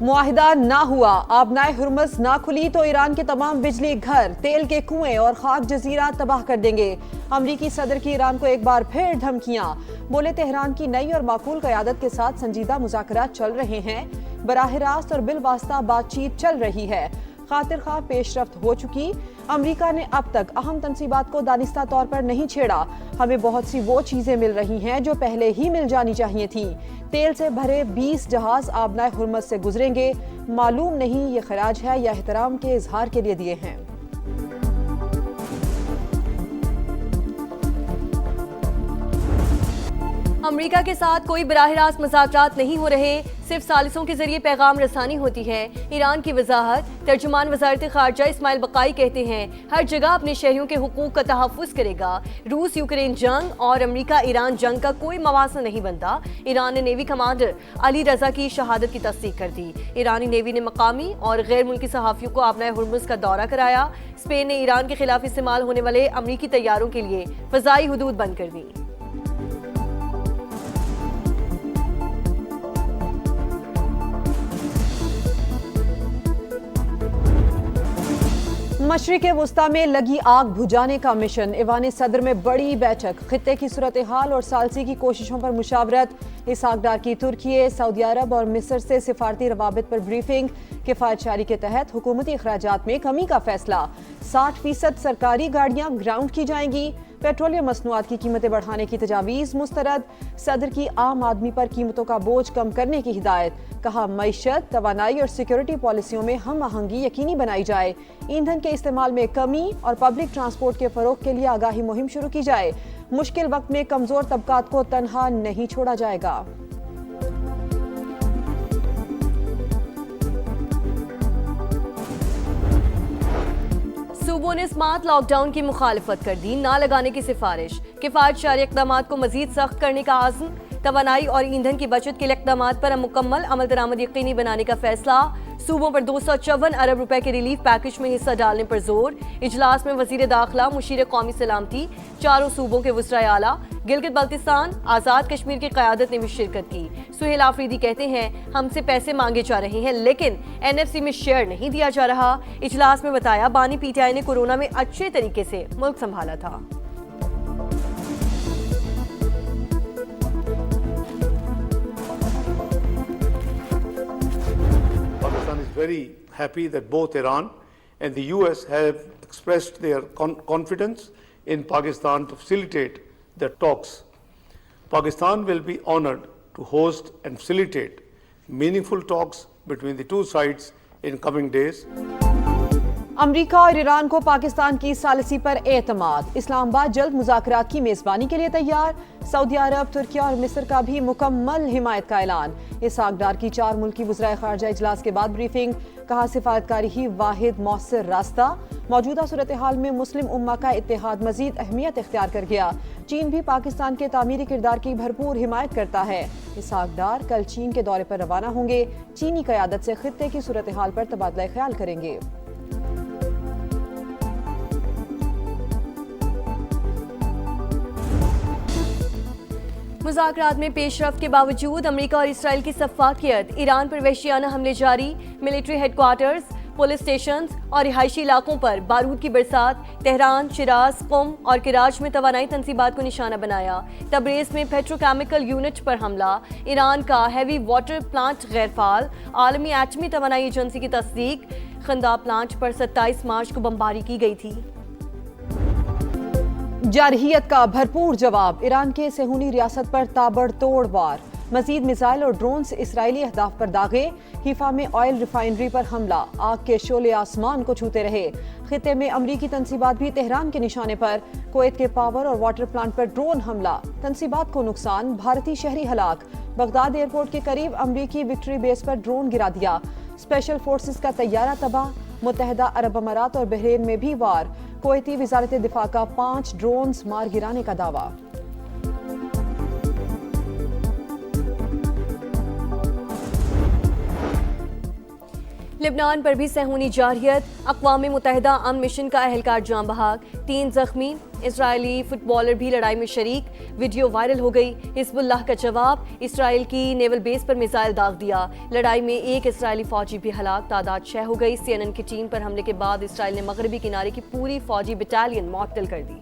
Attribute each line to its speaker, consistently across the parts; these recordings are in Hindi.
Speaker 1: मुआहिदा ना हुआ, आबनाए हुर्मुज़ ना खुली तो ईरान के तमाम बिजली घर, तेल के कुएं और खाक जजीरा तबाह कर देंगे। अमरीकी सदर की ईरान को एक बार फिर धमकियां। बोले तेहरान की नई और माकूल क़यादत के साथ संजीदा मुज़ाकरात चल रहे हैं, बराह रास्त और बिलवास्ता बातचीत चल रही है, खातिर खा पेशरफ्त हो चुकी। अमरीका ने अब तक अहम तनसीबात को दानिस्ता तौर पर नहीं छेड़ा। हमें बहुत सी वो चीजें मिल रही हैं जो पहले ही मिल जानी चाहिए थी। तेल से भरे 20 जहाज आबनाए हुर्मुज़ से गुजरेंगे। मालूम नहीं ये खराज है या एहतराम के इजहार के लिए दिए हैं।
Speaker 2: अमेरिका के साथ कोई बराह रास्त मुज़ाकरात नहीं हो रहे, सिर्फ सालिसों के जरिए पैगाम रसानी होती है। ईरान की वजाहत तर्जुमान वज़ारत ख़ारजा इस्माइल बक़ाई कहते हैं हर जगह अपने शहरियों के हुकूक का तहफ़्फ़ुज़ करेगा। रूस यूक्रेन जंग और अमेरिका ईरान जंग का कोई मवाज़न नहीं बनता। ईरान ने नेवी कमांडर अली रज़ा की शहादत की तस्दीक कर दी। ईरानी नेवी ने मकामी और गैर मुल्की सहाफ़ियों को आबनाए हुर्मुज़ का दौरा कराया। स्पेन ने ईरान के खिलाफ इस्तेमाल होने वाले अमरीकी तैयारों के लिए फ़ज़ाई हुदूद बंद कर दी।
Speaker 1: मशरिक़ वुस्ता में लगी आग बुझाने का मिशन। ईवान सदर में बड़ी बैठक, खित्ते की सूरत हाल और सालसी की कोशिशों पर मुशावरत। इसहाक डार की तुर्की, सऊदी अरब और मिस्र से सिफारती रवाबित पर ब्रीफिंग। किफ़ायतशारी के तहत हुकूमती अखराजात में कमी का फैसला। 60% सरकारी गाड़ियां ग्राउंड की जाएंगी। पेट्रोलियम मसनूआत की कीमतें बढ़ाने की तजावीज़ मुस्तरद। सदर की आम आदमी पर कीमतों का बोझ कम करने की हिदायत। कहा मईशत, तवानाई और सिक्योरिटी पॉलिसियों में हम आहंगी यकीनी बनाई जाए। ईंधन के इस्तेमाल में कमी और पब्लिक ट्रांसपोर्ट के फरोग के लिए आगाही मुहिम शुरू की जाए। मुश्किल वक्त में कमजोर तबकात को तनहा नहीं छोड़ा जाएगा।
Speaker 2: सूबों ने स्मार्ट लॉकडाउन की मुखालफत कर दी, ना लगाने की सिफारिश। किफ़ायतशारी इक़दामात को मजीद सख्त करने का आज़म। तवानाई और ईंधन की बचत के लिए इक़दामात पर मुकम्मल अमल दरामद यकीनी बनाने का फैसला। सूबों पर 254 अरब रुपए के रिलीफ पैकेज में हिस्सा डालने पर जोर। इजलास में वजीर दाखिला, मुशीर कौमी सलामती, चारों सूबों के वज़राए आला, गिलगित बल्तिस्तान, आज़ाद कश्मीर की क़यादत ने भी शिरकत की। सुहेल आफरीदी कहते हैं हमसे पैसे मांगे जा रहे हैं लेकिन NFC में शेयर नहीं दिया जा रहा। इजलास में बताया बानी PTI ने कोरोना में अच्छे तरीके से मुल्क संभाला था।
Speaker 3: Pakistan is very happy that both Iran and the US have expressed their confidence in Pakistan to facilitate the talks. Pakistan will be honored to host and facilitate meaningful talks between the two sides in coming days.
Speaker 1: अमरीका और ईरान को पाकिस्तान की सालिसी पर एतमाद। इस्लामाबाद जल्द मुज़ाकरात की मेज़बानी के लिए तैयार। सऊदी अरब, तुर्की और मिस्र का भी मुकम्मल हिमायत का ऐलान। इसहाक डार की 4 मुल्की वज़राए ख़ारजा इजलास के बाद ब्रीफिंग। कहा सिफारतकारी ही वाहिद मौसर रास्ता। मौजूदा सूरत हाल में मुस्लिम उम्मा का इत्तेहाद मजीद अहमियत इख्तियार कर गया। चीन भी पाकिस्तान के तामीरी किरदार की भरपूर हिमायत करता है। इसहाक डार कल चीन के दौरे पर रवाना होंगे। चीनी क़यादत से खित्ते की सूरत हाल पर तबादला ख्याल करेंगे।
Speaker 2: मुज़ाकरात में पेशरफ्त के बावजूद अमेरिका और इसराइल की सफ़ाकियत। ईरान पर वहशियाना हमले जारी। मिलिट्री हेडक्वार्टर्स, पुलिस स्टेशन और रिहायशी इलाकों पर बारूद की बरसात। तेहरान, शिराज, कुम और कराच में तवानाई तनसीबात को निशाना बनाया। तबरेज़ में पेट्रोकेमिकल यूनिट पर हमला। ईरान का हैवी वाटर प्लांट गैरफाल। आलमी एटमी तवानाई एजेंसी की तस्दीक। खंदा प्लांट पर 27 मार्च को बमबारी की गई थी।
Speaker 1: जारहियत का भरपूर जवाब। ईरान के सेहूनी रियासत पर ताबड़तोड़ वार। मजीद मिसाइल और ड्रोन से इसराइली अहदाफ पर दागे। हिफा में ऑयल रिफाइनरी पर हमला। आग के शोले आसमान को छूते रहे। खित्ते में अमरीकी तनसीबात भी तेहरान के निशाने पर। कुवैत के पावर और वाटर प्लांट पर ड्रोन हमला। तनसीबात को नुकसान, भारतीय शहरी हलाक। बगदाद एयरपोर्ट के करीब अमरीकी विक्ट्री बेस पर ड्रोन गिरा दिया। स्पेशल फोर्सेस का तैयारा तबाह। मुत्तहिदा अरब अमारात और बहरीन में भी वार। कुवैती वज़ारत दिफा का 5 ड्रोन्स मार गिराने का दावा।
Speaker 2: लेबनान पर भी सहूनी जारहियत, अक़वाम मुत्तहिदा अमन मिशन का एहलकार जान बहक, 3 जख्मी, इसराइली फुटबॉलर भी लड़ाई में शरीक, वीडियो वायरल हो गई। हिज़्बुल्लाह का जवाब, इसराइल की नेवल बेस पर मिसाइल दाग दिया। लड़ाई में एक इसराइली फौजी भी हलाक, तादाद 6 हो गई। CNN की टीम पर हमले के बाद इसराइल ने मगरबी किनारे की पूरी फौजी बटालियन मुअत्तल कर दी।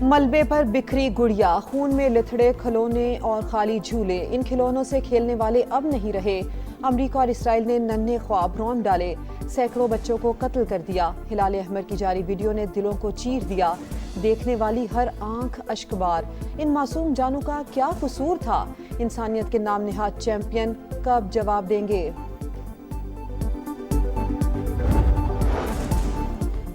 Speaker 1: मलबे पर बिखरी गुड़िया, खून में लिथड़े खिलौने और खाली झूले, इन खिलौनों से खेलने वाले अब नहीं रहे। अमरीका और इसराइल ने नन्हे ख्वाब रौंद डाले, सैकड़ों बच्चों को कत्ल कर दिया। हिलाल अहमर की जारी वीडियो ने दिलों को चीर दिया, देखने वाली हर आंख अश्कबार। इन मासूम जानों का क्या कसूर था? इंसानियत के नाम निहाद चैंपियन कब जवाब देंगे?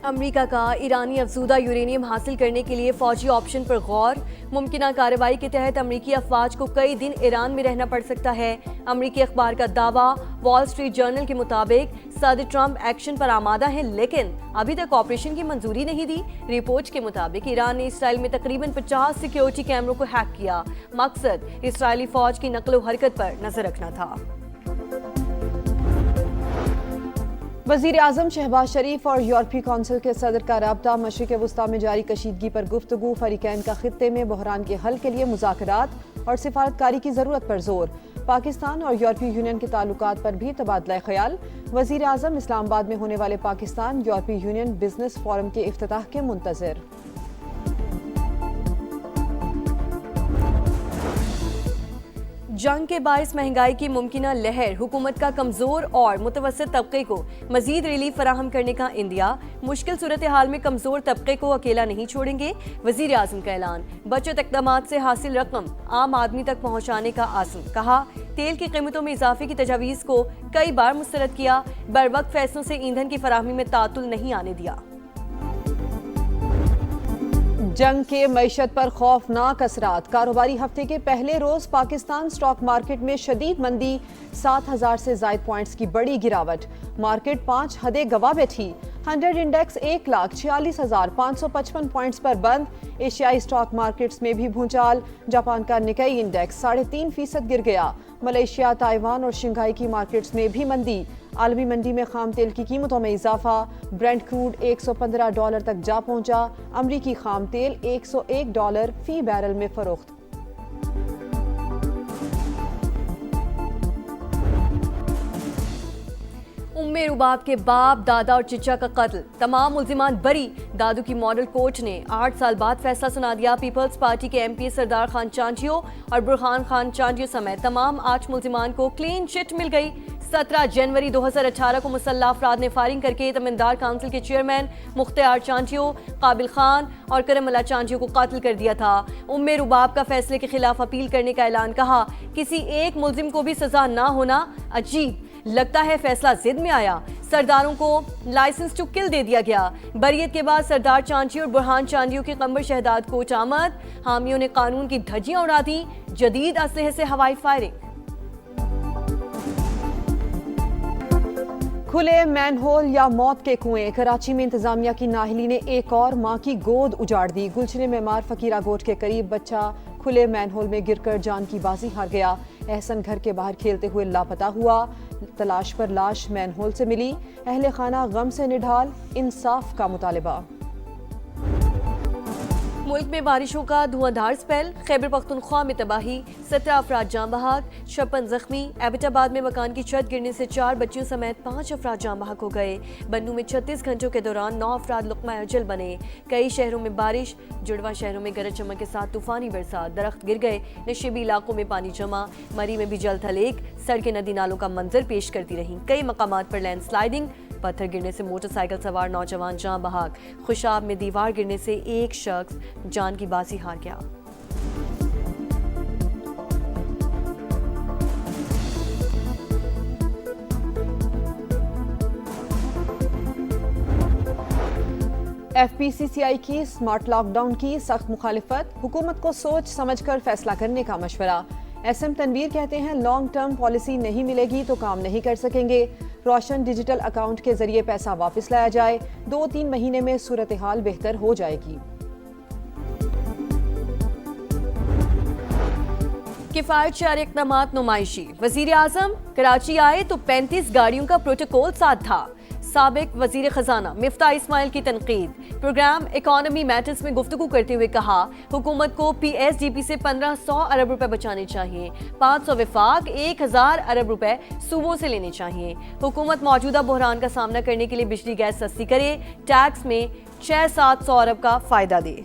Speaker 2: अमरीका का ईरानी अफजूदा यूरेनियम हासिल करने के लिए फौजी ऑप्शन पर गौर। मुमकिना कार्रवाई के तहत अमरीकी अफवाज को कई दिन ईरान में रहना पड़ सकता है। अमरीकी अखबार का दावा, वॉल स्ट्रीट जर्नल के मुताबिक सदर ट्रंप एक्शन पर आमादा हैं, लेकिन अभी तक ऑपरेशन की मंजूरी नहीं दी। रिपोर्ट के मुताबिक ईरान ने इसराइल में तकरीबन 50 सिक्योरिटी कैमरों को हैक किया। मकसद इसराइली फौज की नकलो हरकत पर नजर रखना था।
Speaker 1: वज़ीर आज़म शहबाज शरीफ और यूरोपीय कौंसिल के सदर का रब्ता, मशरिक़ वुस्ता में जारी कशीदगी पर गुफ्तगू, फरीकैन का खित्ते में बहरान के हल के लिए मुज़ाकरात और सिफारतकारी की ज़रूरत पर जोर। पाकिस्तान और यूरोपीय यूनियन के ताल्लुकात पर भी तबादला ख्याल। वज़ीर आज़म इस्लामाबाद में होने वाले पाकिस्तान यूरोपीय यूनियन बिजनेस फोरम के इफ्तिताह के मुंतज़िर।
Speaker 2: जंग के बायस महंगाई की मुमकिना लहर, हुकूमत का कमजोर और मुतवस्सित तबके को मजीद रिलीफ फराहम करने का इंदिया। मुश्किल सूरत हाल में कमजोर तबके को अकेला नहीं छोड़ेंगे, वजीर आज़म का ऐलान। बचत इक़दामात से हासिल रकम आम आदमी तक पहुँचाने का आज़म। कहा, तेल की कीमतों में इजाफे की तजावीज़ को कई बार मुस्तरद किया, बरवक्त फैसलों से ईंधन की फराहमी में तातुल नहीं आने दिया।
Speaker 1: जंग के मईशत पर खौफनाक असरात, कारोबारी हफ्ते के पहले रोज पाकिस्तान स्टॉक मार्केट में शदीद मंदी, 7,000 से जायद पॉइंट्स की बड़ी गिरावट। मार्केट 5 हदें गवा बैठी। 100 इंडेक्स 1,46,555 पॉइंट्स पर बंद। एशियाई स्टॉक मार्केट्स में भी भूचाल। जापान का निकाई इंडेक्स 3.5% गिर गया। मलेशिया, ताइवान और शंघाई की मार्केट्स में भी मंदी। आलमी मंडी में खाम तेल की कीमतों में इजाफा, ब्रेंट क्रूड $115 तक जा पहुंचा। अमरीकी खाम तेल $101 फी बैरल में फरोख्त।
Speaker 2: उम्मे रुबाब के बाप, दादा और चिचा का कत्ल, तमाम मुल्जिमान बरी। दादू की मॉडल कोर्ट ने 8 साल बाद फैसला सुना दिया। पीपल्स पार्टी के MP सरदार खान चांटियो और बुरहान खान चांटियो समेत तमाम 8 मुल्जिमान को क्लीन चिट मिल गई। 17 जनवरी 2018 को मुसल्लह अफराद ने फायरिंग करके तमिलदार काउंसिल के चेयरमैन मुख्तियार चांटियो, काबिल खान और करमल्ला चांटियो को कत्ल कर दिया था। उम्मे रुबाब का फैसले के खिलाफ अपील करने का ऐलान। कहा, किसी एक मुल्जिम को भी सजा ना होना अजीब लगता है, फैसला जिद में आया। सरदारों को लाइसेंस टू किल दे दिया गया। बरियत के बाद सरदार चांटियो और बुरहान चांटियो की कमर शहदाद कोच आमद। हामियों ने कानून की धज्जियां उड़ा दी। जदीद असलहे से हवाई फायरिंग।
Speaker 1: खुले मैनहोल या मौत के कुएं, कराची में इंतजामिया की नाहली ने एक और मां की गोद उजाड़ दी। गुलशन मेमार फकीरा गोट के करीब बच्चा खुले मैनहोल में गिरकर जान की बाजी हार गया। एहसन घर के बाहर खेलते हुए लापता हुआ। तलाश पर लाश मैनहोल से मिली। अहले खाना गम से निढाल, इंसाफ का मुतालिबा।
Speaker 2: मुल्क में बारिशों का धुआंधार स्पेल, खैबर पख्तूनख्वा में तबाही, 17 अफराद जान बहक, 56 जख्मी। एबटाबाद में मकान की छत गिरने से 4 बच्चियों समेत 5 अफराद जान बहक हो गए। बन्नू में 36 घंटों के दौरान 9 अफराद लुक़मा अजल बने। कई शहरों में बारिश, जुड़वा शहरों में गरज चमक के साथ तूफानी बरसात, दरख्त गिर गए। नशीबी इलाकों में पानी जमा। मरी में भी जल थलेक, सड़कें नदी नालों का मंजर पेश करती रहीं। कई मकामात पर लैंडस्लाइडिंग, पत्थर गिरने से मोटरसाइकिल सवार नौजवान जान बहक। खुशाब में दीवार गिरने से एक शख्स जान की बाजी हार गया।
Speaker 1: FPCCI की स्मार्ट लॉकडाउन की सख्त मुखालिफत, हुकूमत को सोच समझकर फैसला करने का मशवरा। SM तनवीर कहते हैं, लॉन्ग टर्म पॉलिसी नहीं मिलेगी तो काम नहीं कर सकेंगे। रोशन डिजिटल अकाउंट के जरिए पैसा वापस लाया जाए, 2-3 महीने में सूरत हाल बेहतर हो जाएगी।
Speaker 2: किफायत शारी इक़दामात नुमाइशी। वज़ीर आज़म कराची आए तो 35 गाड़ियों का प्रोटोकॉल साथ था। साबिक वज़ीर ख़जाना मिफ्ता इस्माइल की तनकीद। प्रोग्राम इकॉनमी मैटर्स में गुफ्तगू करते हुए कहा, हुकूमत को PSDP से 1500 अरब रुपए बचाने चाहिए, 500 विफाक, 1000 अरब रुपए सूबों से लेने चाहिए। हुकूमत मौजूदा बहरान का सामना करने के लिए बिजली गैस सस्ती करे, टैक्स में 600-700 अरब का फ़ायदा दे।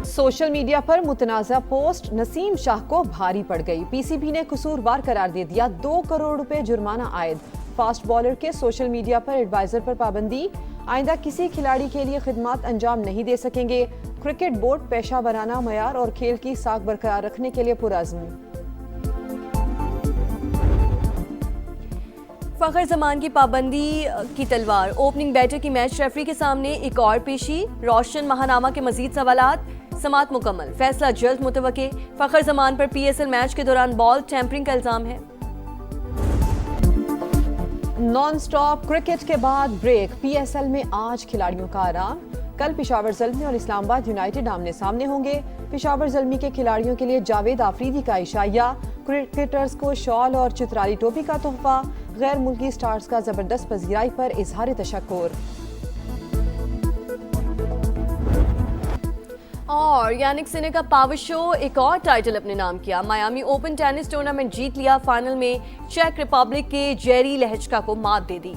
Speaker 1: सोशल मीडिया पर मुतनाज़ा पोस्ट नसीम शाह को भारी पड़ गई। PCB ने कसूरवार करार दे दिया, 2 करोड़ रुपए जुर्माना आयद। फास्ट बॉलर के सोशल मीडिया पर एडवाइजर पर पाबंदी, आइंदा किसी खिलाड़ी के लिए खिदमत अंजाम नहीं दे सकेंगे। क्रिकेट बोर्ड पेशा वराना मयार और खेल की साख बरकरार रखने के लिए पुरअज़्म।
Speaker 2: फ़खर जमान की पाबंदी की तलवार। ओपनिंग बैटर की मैच रेफरी के सामने एक और पेशी। रोशन महानामा के मजीद सवालात। समात मुकम्मल, फैसला जल्द मुतवक्के। फ़खर जमान पर PSL मैच के दौरान बॉल टैंपरिंग का इल्जाम है।
Speaker 1: नॉन स्टॉप क्रिकेट के बाद ब्रेक। PSL में आज खिलाड़ियों का आराम। कल पेशावर ज़ल्मी और इस्लामाबाद यूनाइटेड आमने सामने होंगे। पेशावर ज़ल्मी के खिलाड़ियों के लिए जावेद आफरीदी का इशाया। क्रिकेटर्स को शॉल और चित्राली टोपी का तोहफा। गैर मुल्की स्टार्स का जबरदस्त पजीराई पर इजहार तशक्कुर।
Speaker 2: और यानिक सिन्हा का पावर शो एक और टाइटल अपने नाम किया। मायामी ओपन टेनिस टूर्नामेंट जीत लिया। फाइनल में चेक रिपब्लिक के जेरी लहचका को मात दे दी।